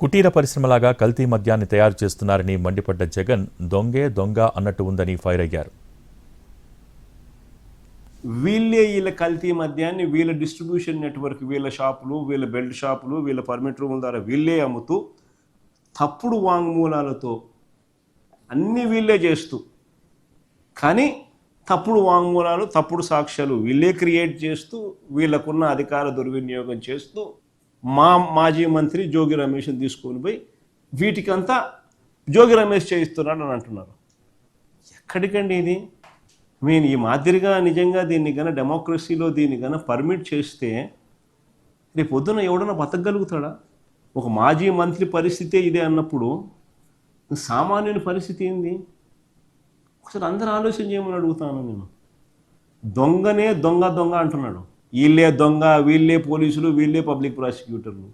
కుటీర పరిశ్రమలాగా కల్తీ మద్యాన్ని తయారు చేస్తున్నారని మండిపడ్డ జగన్ దొంగే దొంగ అన్నట్టు ఉందని ఫైర్ అయ్యారు. వీళ్ళ కల్తీ మద్యాన్ని వీళ్ళ డిస్ట్రిబ్యూషన్ నెట్వర్క్, వీళ్ళ షాపులు, వీళ్ళ బెల్ట్ షాపులు, వీళ్ళ పర్మిట్ రూముల ద్వారా వీళ్ళే అమ్ముతూ తప్పుడు వాంగ్మూలాలతో అన్నీ వీళ్ళే చేస్తూ, కానీ తప్పుడు వాంగ్మూలాలు, తప్పుడు సాక్ష్యాలు వీళ్ళే క్రియేట్ చేస్తూ, వీళ్ళకున్న అధికార దుర్వినియోగం చేస్తూ మాజీ మంత్రి జోగి రమేష్ని తీసుకొని పోయి వీటికంతా జోగి రమేష్ చేయిస్తున్నాడు అని అంటున్నారు. ఎక్కడికండి ఇది? మేము ఈ మాదిరిగా నిజంగా దీన్ని కన్నా డెమోక్రసీలో దీన్ని కన్నా పర్మిట్ చేస్తే రేపు పొద్దున ఎవడన్నా బతకగలుగుతాడా? ఒక మాజీ మంత్రి పరిస్థితే ఇదే అన్నప్పుడు సామాన్యుని పరిస్థితి ఏంది? ఒకసారి అందరూ ఆలోచన చేయమని అడుగుతాను నేను. దొంగనే దొంగ దొంగ అంటున్నాడు. వీళ్ళే దొంగ, వీళ్ళే పోలీసులు, వీళ్ళే పబ్లిక్ ప్రాసిక్యూటర్లు.